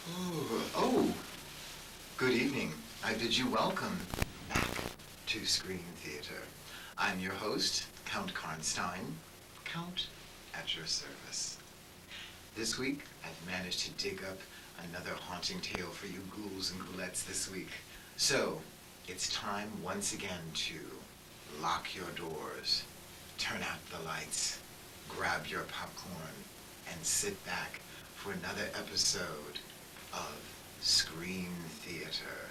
Oh, good evening. I bid you welcome back to Screen Theater. I'm your host, Count Karnstein, Count at your service. This week, I've managed to dig up another haunting tale for you ghouls and ghoulettes this week. So, it's time once again to lock your doors, turn out the lights, grab your popcorn, and sit back for another episode of Screen Theater.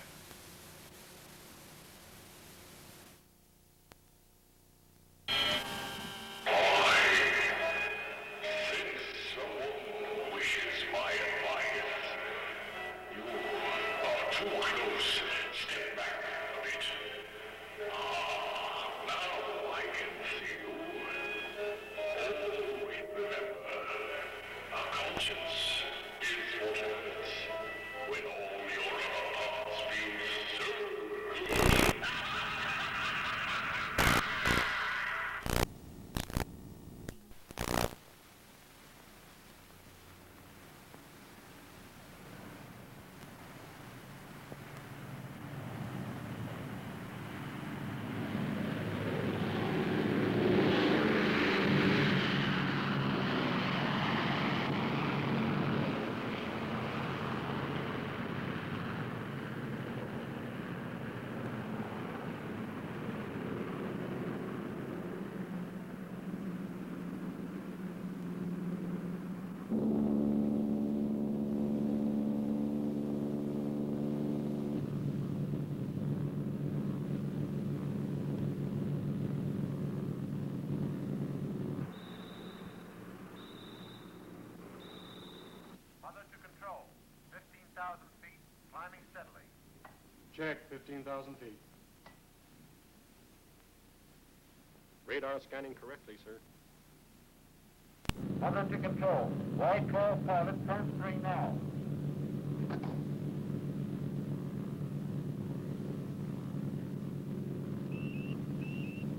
Check, 15,000 feet. Radar scanning correctly, sir. Under to control. White 12 pilot, turn 3 now.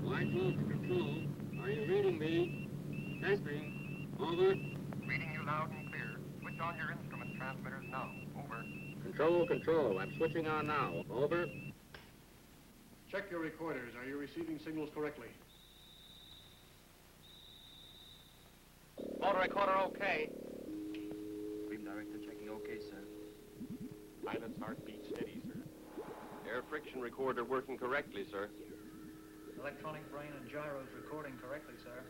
White 12 to control. Are you reading me? Testing. Over. Reading you loud and clear. Switch on your instrument transmitters now. Over. Control. I'm switching on now. Over. Check your recorders. Are you receiving signals correctly? Motor recorder okay. Beam director checking okay, sir. Pilot's heartbeat steady, sir. Air friction recorder working correctly, sir. Electronic brain and gyros recording correctly, sir.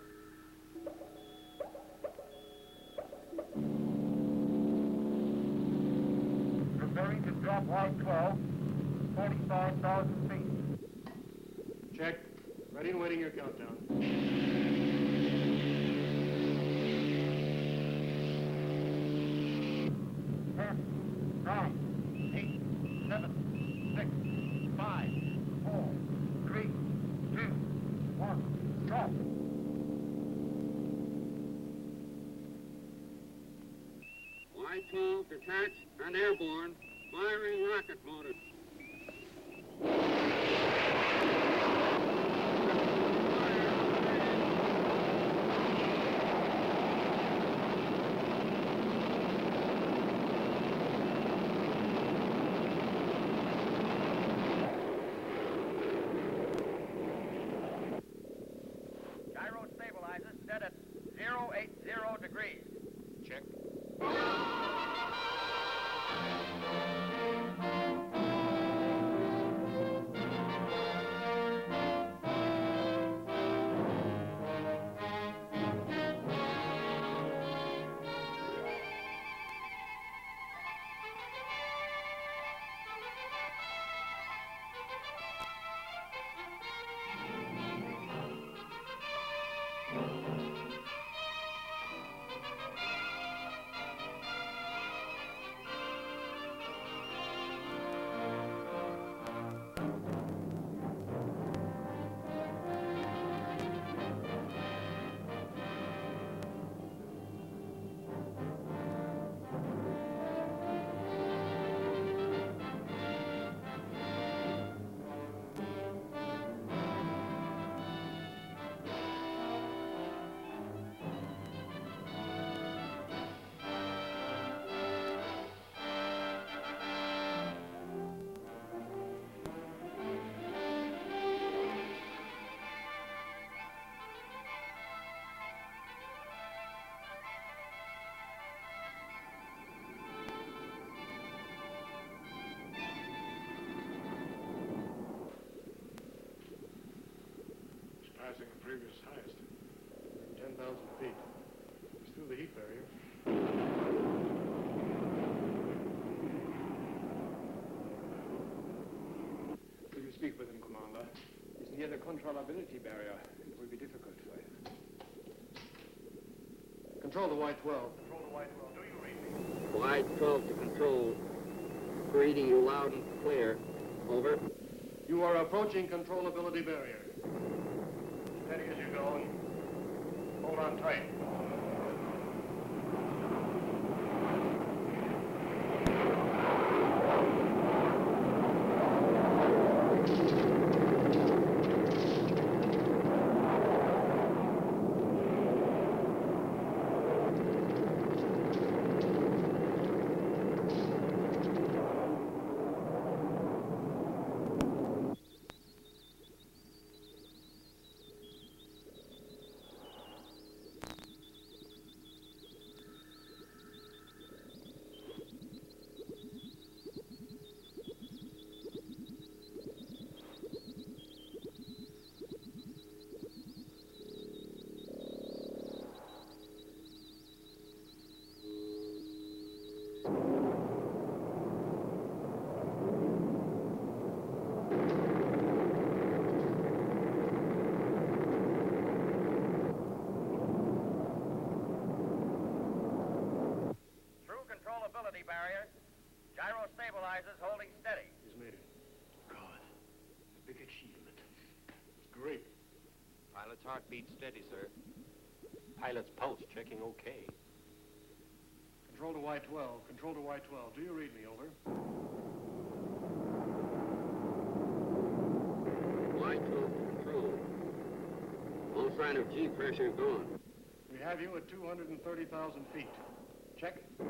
Preparing to drop White 12, 45,000 feet. Check. Ready and waiting your countdown. 10, 9, 8, 7, 6, 5, 4, 3, 2, 1, drop. White 12 detached and airborne. Firing rocket motor. Gyro stabilizers set at 080 degrees. Check. surpassing the previous highest. 10,000 feet. It's through the heat barrier. Will you speak with him, Commander? He's near the controllability barrier. It will be difficult for him. Control the Y-12. Control to Y-12. Do you read me? Y-12 to control. Reading you loud and clear. Over. You are approaching controllability barrier. Steady as you go and hold on tight. Controllability barrier. Gyro stabilizers holding steady. He's made it. God, a big achievement. It's great. Pilot's heartbeat steady, sir. Pilot's pulse checking okay. Control to Y-12. Control to Y-12. Do you read me? Over. Y-12 to control. All sign of G pressure gone. We have you at 230,000 feet. Check. Check.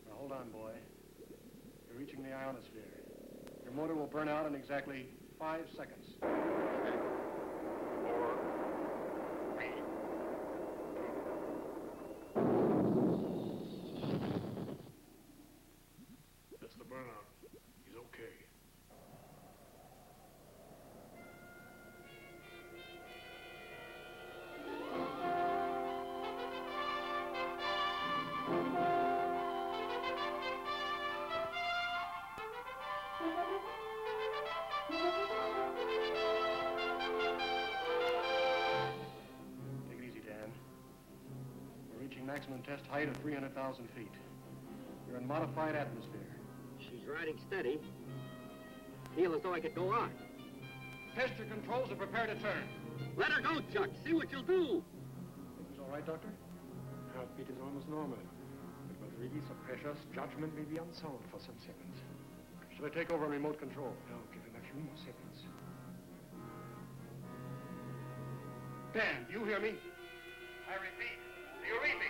Now hold on, boy. You're reaching the ionosphere. Your motor will burn out in exactly 5 seconds. Check. 4, 3. That's the burnout. He's okay. Take it easy, Dan. We're reaching maximum test height of 300,000 feet. You're in modified atmosphere. She's riding steady. Feel as though I could go on. Test your controls and prepare to turn. Let her go, Chuck. See what you'll do. Think he's all right, Doctor? Heartbeat is almost normal. But with release of pressures, judgment may be unsound for some seconds. Should I take over remote control? No, give him a few more seconds. Dan, do you hear me? I repeat. Do you read me?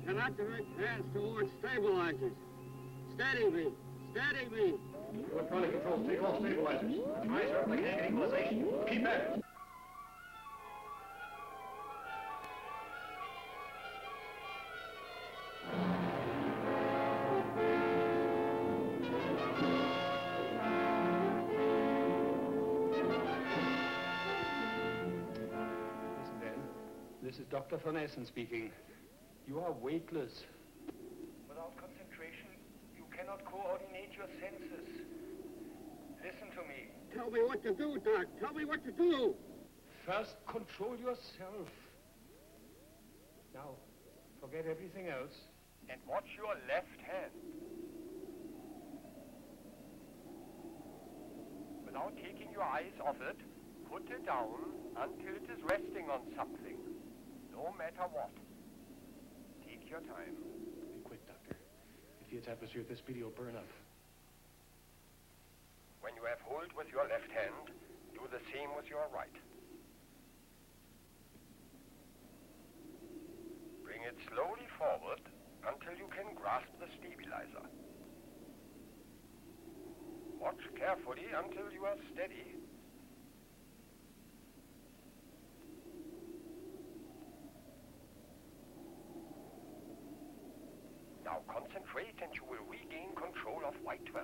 Cannot direct hands towards stabilizers. Steady me. Steady me. Electronic controls, take all stabilizers. Try, sir, if they can't get equalization. Keep at it. Listen, Dan. This is Dr. Van Essen speaking. You are weightless. Without concentration, you cannot coordinate your senses. Listen to me. Tell me what to do, Doc. Tell me what to do. First, control yourself. Now, forget everything else. And watch your left hand. Now taking your eyes off it, put it down until it is resting on something, no matter what. Take your time. Be quick, Doctor. If Fiat's atmosphere at this speed, he'll burn up. When you have hold with your left hand, do the same with your right. Bring it slowly forward until you can grasp the stabilizer. Watch carefully until you are steady. Now concentrate and you will regain control of Y12.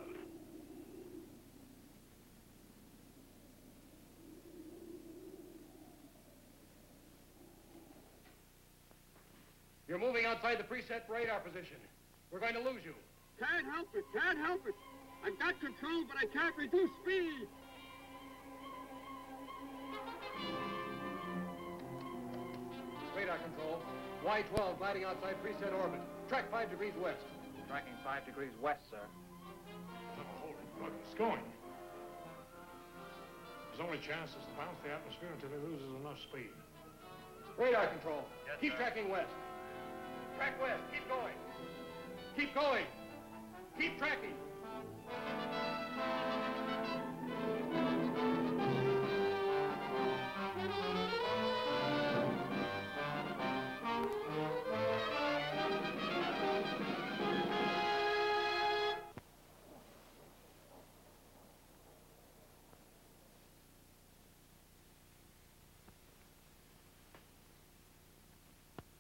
You're moving outside the preset radar position. We're going to lose you. Can't help it, can't help it. I've got control, but I can't reduce speed. Radar control. Y12 gliding outside preset orbit. Track 5 degrees west. Tracking 5 degrees west, sir. Holy goodness, going. His only chance is to bounce the atmosphere until he loses enough speed. Radar control. Yes, Keep sir. tracking west. Track west, keep going. Keep going. Keep tracking.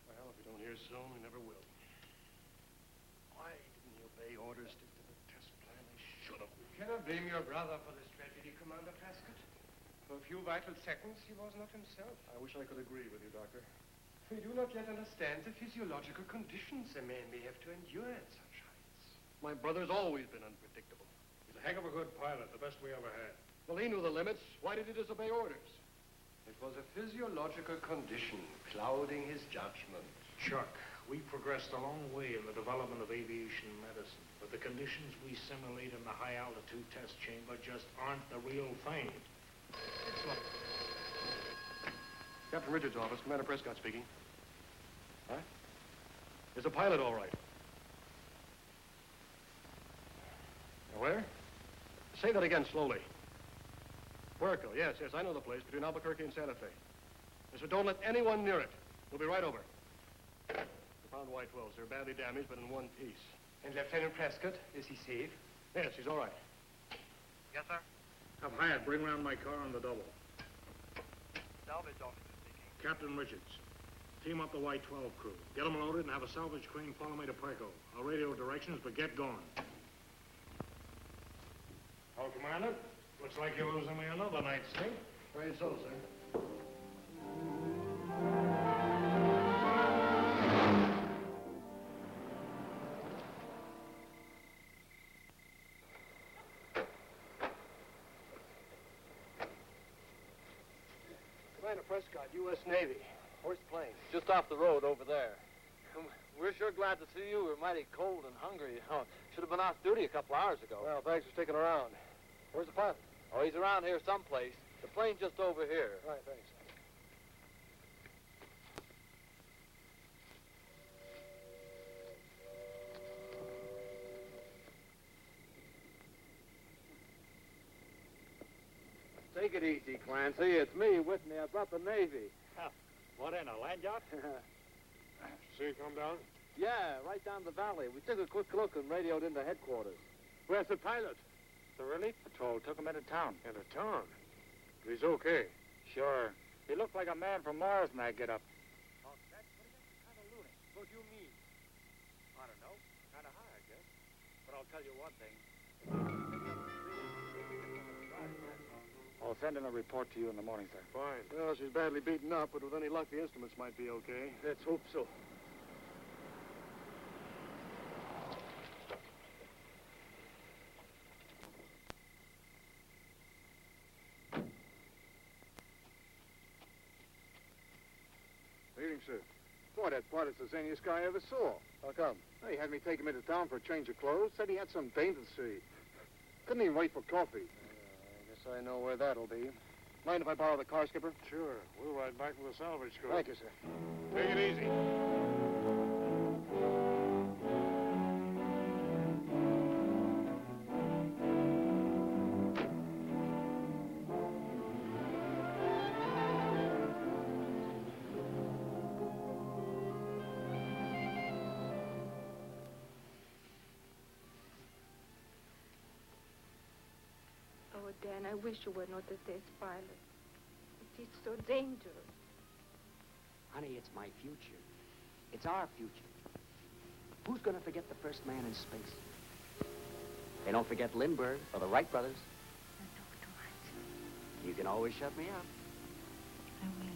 Well, if we don't hear soon, we never will. Why didn't he obey orders, stick to the test plan? They should have. You cannot blame your brother for this tragedy, Commander Prescott. For a few vital seconds, he was not himself. I wish I could agree with you, Doctor. We do not yet understand the physiological conditions a man may have to endure at such heights. My brother's always been unpredictable. He's a heck of a good pilot, the best we ever had. Well, he knew the limits. Why did he disobey orders? It was a physiological condition clouding his judgment. Chuck, we progressed a long way in the development of aviation medicine, but the conditions we simulate in the high-altitude test chamber just aren't the real thing. Captain Richards' office. Commander Prescott speaking. Huh? Is the pilot all right? Where? Say that again slowly. Puerto, yes, I know the place, between Albuquerque and Santa Fe. Yes, so don't let anyone near it. We'll be right over. We found Y12, sir, badly damaged, but in one piece. And Lieutenant Prescott, is he safe? Yes, he's all right. Yes, sir. Have Hyatt bring round my car on the double. Salvage officer speaking. Captain Richards, team up the Y-12 crew. Get them loaded and have a salvage crane follow me to Puerto. I'll radio directions, but get going. Oh, Commander, looks like you're losing me another night's sleep. Afraid so, sir. Commander Prescott, U.S. Navy. Where's the plane? Just off the road over there. We're sure glad to see you. We're mighty cold and hungry. Should have been off duty a couple hours ago. Well, thanks for sticking around. Where's the pilot? Oh, he's around here someplace. The plane's just over here. Right, thanks. Take it easy, Clancy. It's me, Whitney. I brought the Navy. What in, a land yacht? See it come down? Yeah, right down the valley. We took a quick look and radioed into headquarters. Where's the pilot? The relief patrol took him into town. Into town? He's okay. Sure. He looked like a man from Mars in that get-up. Oh, that's kind of loony. What do you mean? I don't know. Kind of high, I guess. But I'll tell you one thing. I'll send in a report to you in the morning, sir. Fine. Well, she's badly beaten up, but with any luck, the instruments might be okay. Let's hope so. Evening, sir. Boy, that pilot's the zaniest guy I ever saw. How come? Well, he had me take him into town for a change of clothes. Said he had some pain to see. Couldn't even wait for coffee. I guess I know where that'll be. Mind if I borrow the car, Skipper? Sure. We'll ride back to the salvage crew. Thank you, sir. Take it easy. Oh, Dan, I wish you were not a test pilot. It is so dangerous. Honey, it's my future. It's our future. Who's going to forget the first man in space? They don't forget Lindbergh or the Wright brothers. Don't talk too much. You can always shut me up. I will.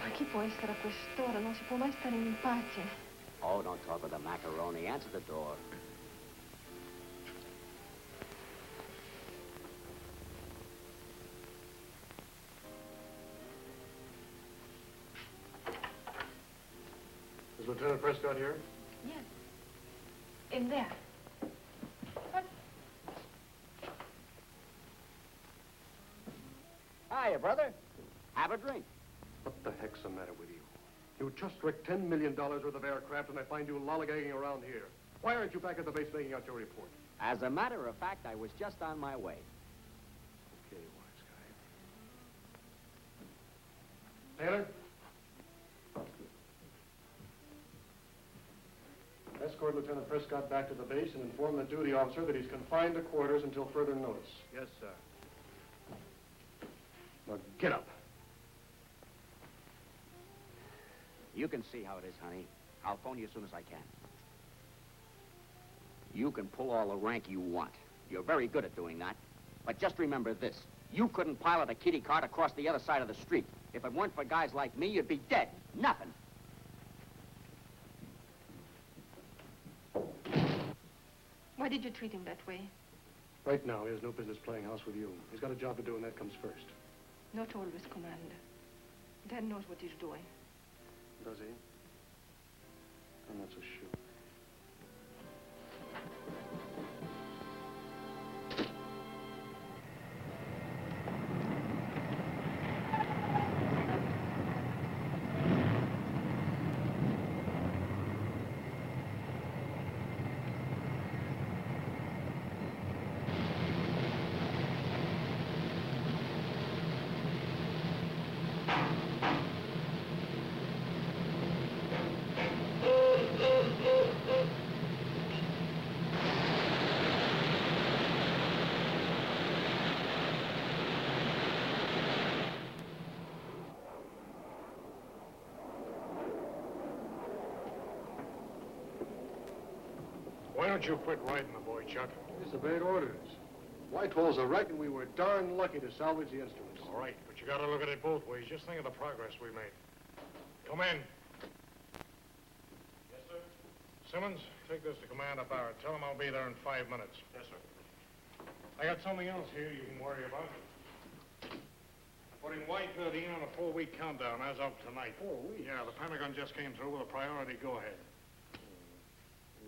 Ma chi può essere a quest'ora? Non si può mai stare in pace. Oh, don't talk with the macaroni. Answer the door. Is Lieutenant Prescott here? Yes. In there. Hiya, brother. Have a drink. What the heck's the matter with you? You just wrecked $10 million worth of aircraft, and I find you lollygagging around here. Why aren't you back at the base making out your report? As a matter of fact, I was just on my way. Okay, wise guy. Taylor? Escort Lieutenant Prescott back to the base and inform the duty officer that he's confined to quarters until further notice. Yes, sir. Now, get up. You can see how it is, honey. I'll phone you as soon as I can. You can pull all the rank you want. You're very good at doing that. But just remember this. You couldn't pilot a kiddie cart across the other side of the street. If it weren't for guys like me, you'd be dead. Nothing. Why did you treat him that way? Right now, he has no business playing house with you. He's got a job to do, and that comes first. Not always, Commander. Dad knows what he's doing. Does he? I'm not so sure. Why don't you quit riding the boy, Chuck? It's obeyed orders. Whitewall's a wreck, and we were darn lucky to salvage the instruments. All right, but you gotta look at it both ways. Just think of the progress we made. Come in. Yes, sir. Simmons, take this to Commander Barrett. Tell him I'll be there in 5 minutes. Yes, sir. I got something else here you can worry about. Putting Y-13 on a 4-week countdown as of tonight. 4 weeks? Yeah, the Pentagon just came through with a priority go-ahead.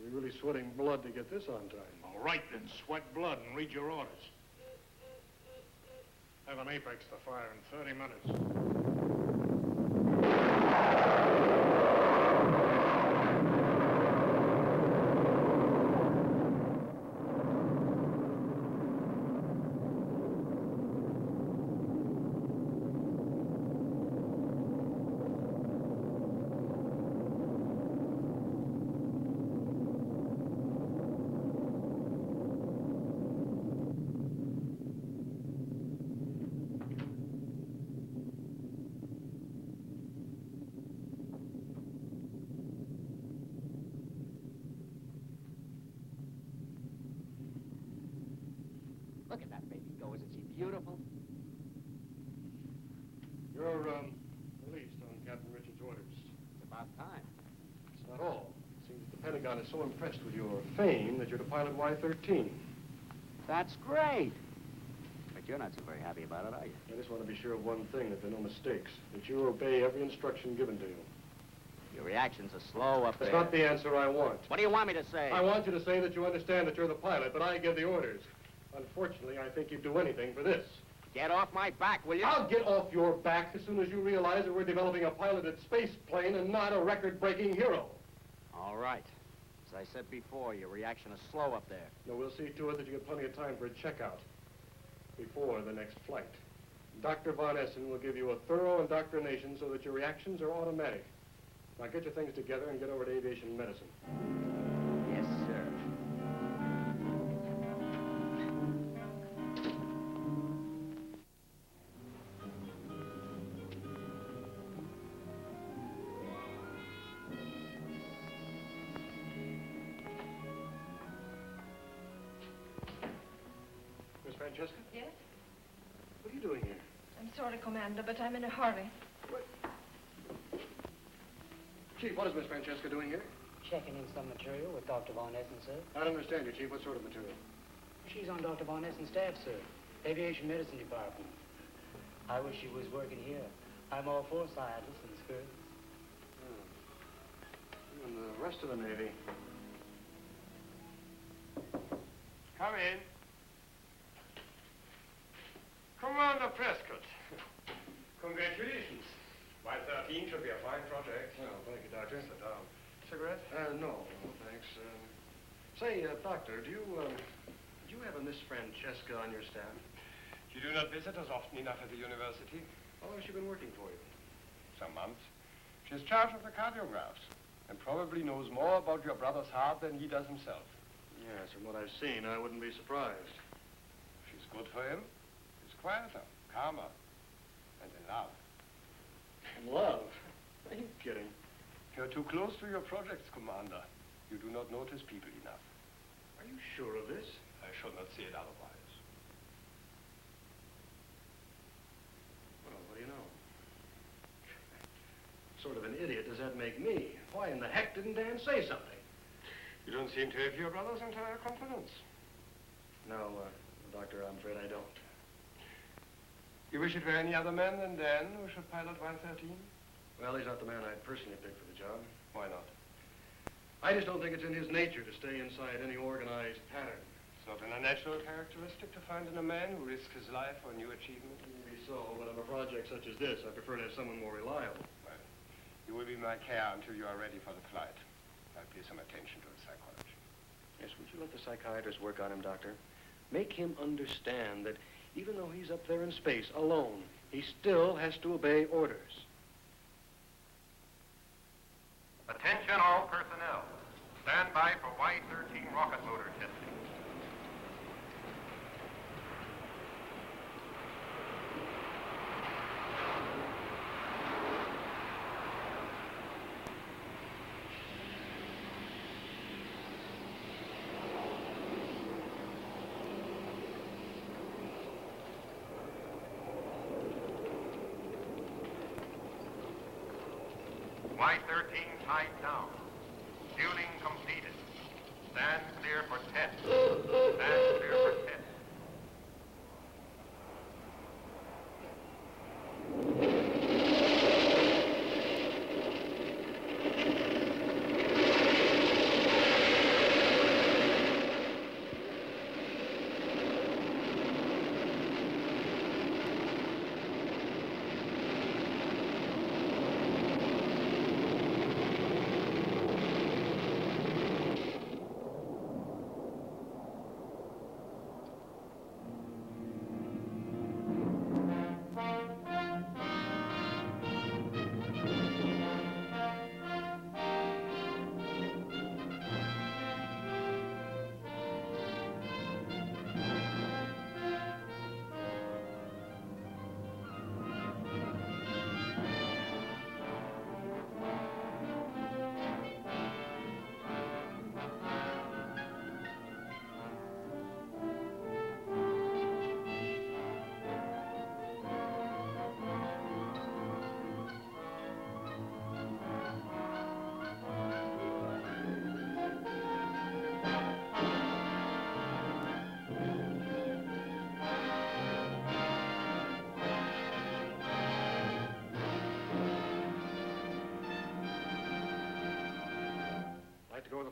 We're really sweating blood to get this on time. All right, then, sweat blood and read your orders. Have an apex to fire in 30 minutes. Look at that baby go. Isn't she beautiful? is so impressed with your fame that you're to pilot Y-13. That's great. But you're not so very happy about it, are you? I just want to be sure of one thing, that there are no mistakes, that you obey every instruction given to you. Your reactions are slow up there. That's not the answer I want. What do you want me to say? I want you to say that you understand that you're the pilot, but I give the orders. Unfortunately, I think you'd do anything for this. Get off my back, will you? I'll get off your back as soon as you realize that we're developing a piloted space plane and not a record-breaking hero. All right. As I said before, your reaction is slow up there. No, we'll see to it that you get plenty of time for a checkout before the next flight. Dr. Von Essen will give you a thorough indoctrination so that your reactions are automatic. Now get your things together and get over to aviation medicine. Yes, sir. Miss Francesca? Yes? What are you doing here? I'm sorry, Commander, but I'm in a hurry. Chief, what is Miss Francesca doing here? Checking in some material with Dr. Von Essen, sir. I don't understand you, Chief. What sort of material? She's on Dr. Von Essen's staff, sir. Aviation Medicine Department. I wish she was working here. I'm all for scientists and skirts. You and the rest of the Navy. Come in. Commander Prescott. Congratulations. Y-13 should be a fine project. Oh, thank you, Doctor. Sit down. Cigarette? No, thanks. Say, Doctor, do you have a Miss Francesca on your staff? You do not visit us often enough at the university. How long has she been working for you? Some months. She's charge of the cardiographs and probably knows more about your brother's heart than he does himself. Yes, from what I've seen, I wouldn't be surprised. She's good for him. He's quieter, calmer, and in love. In love? Are you kidding? You're too close to your projects, Commander. You do not notice people enough. Are you sure of this? I should not see it otherwise. Well, what do you know? Sort of an idiot does that make me? Why in the heck didn't Dan say something? You don't seem to have your brother's entire confidence. No, Doctor, I'm afraid I don't. You wish it were any other man than Dan who should pilot Y-13? Well, he's not the man I'd personally pick for the job. Why not? I just don't think it's in his nature to stay inside any organized pattern. It's not an unnatural characteristic to find in a man who risks his life for new achievement. Maybe so, but on a project such as this, I prefer to have someone more reliable. Well, you will be my care until you are ready for the flight. I'll pay some attention to the psychology. Yes, would you let the psychiatrist work on him, Doctor? Make him understand that even though he's up there in space alone, he still has to obey orders. Attention all personnel. Stand by for Y-13 rocket motor testing. Y-13 tied down. Fueling completed. Stand clear for test. Stand clear for test.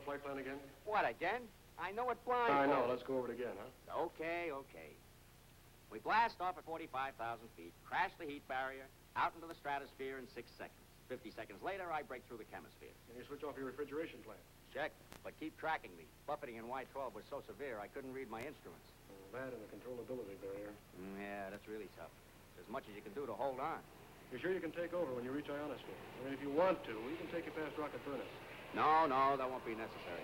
the flight plan again? What, again? I know it blind. I know. Let's go over it again, huh? Okay. We blast off at 45,000 feet, crash the heat barrier, out into the stratosphere in 6 seconds. 50 seconds later, I break through the chemisphere. Can you switch off your refrigeration plant? Check, but keep tracking me. Buffeting in Y-12 was so severe, I couldn't read my instruments. That and the controllability barrier. Yeah, that's really tough. There's as much as you can do to hold on. You sure you can take over when you reach ionosphere? I mean, if you want to, we can take you past Rocket Furnace. No, that won't be necessary.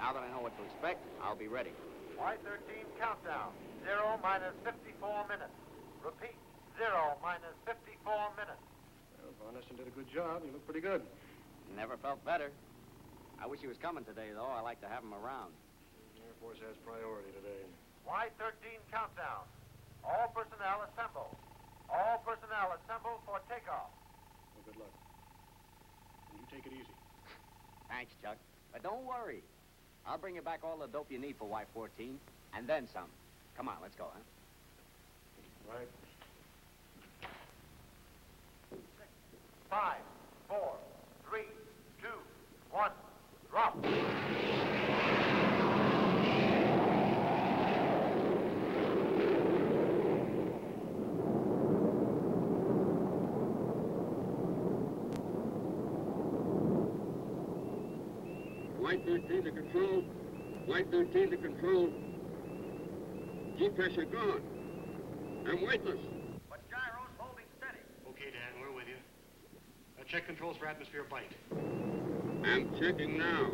Now that I know what to expect, I'll be ready. Y-13 countdown. 0 minus 54 minutes. Repeat. 0 minus 54 minutes. Well, Von Essen did a good job. You look pretty good. Never felt better. I wish he was coming today, though. I like to have him around. The Air Force has priority today. Y-13 countdown. All personnel assemble. All personnel assemble for takeoff. Well, good luck. And you take it easy. Thanks, Chuck. But don't worry. I'll bring you back all the dope you need for Y-14, and then some. Come on, let's go, huh? Right. 5, 4, 3, 2, 1, drop. Y-13 to control. Y-13 to control. G-pressure gone. I'm weightless. But gyro's holding steady. Okay, Dan, we're with you. Check controls for atmosphere bite. I'm checking now.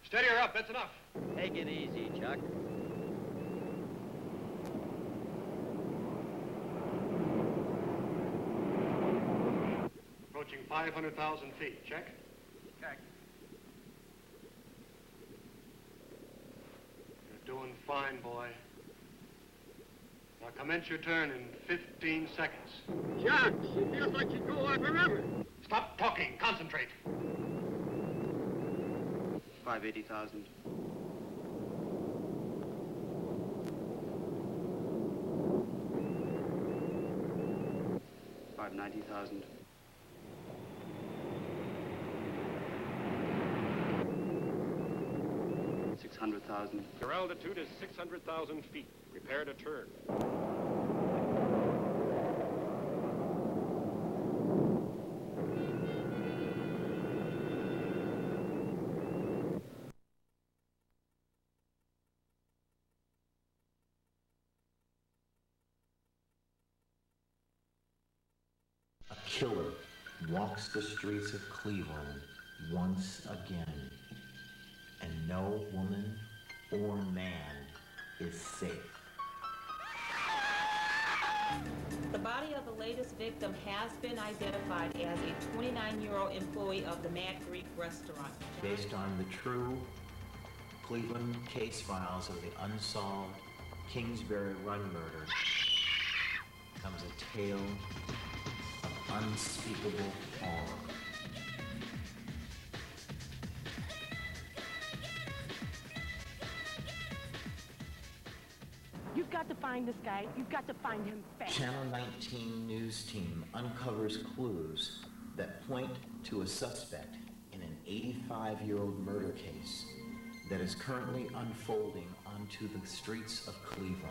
Steady her up, that's enough. Take it easy, Chuck. Approaching 500,000 feet. Check. Check. You're doing fine, boy. Now commence your turn in 15 seconds. Chuck, she feels like she'd go on forever. Stop talking. Concentrate. 580,000. 590,000. 600,000. Your altitude is 600,000 feet. Prepare to turn. A killer walks the streets of Cleveland once again, and no woman or man is safe. The body of the latest victim has been identified as a 29-year-old employee of the Mad Greek restaurant. Based on the true Cleveland case files of the unsolved Kingsbury Run murder, comes a tale of unspeakable horror. You've got to find this guy. You've got to find him fast. Channel 19 news team uncovers clues that point to a suspect in an 85-year-old murder case that is currently unfolding onto the streets of Cleveland.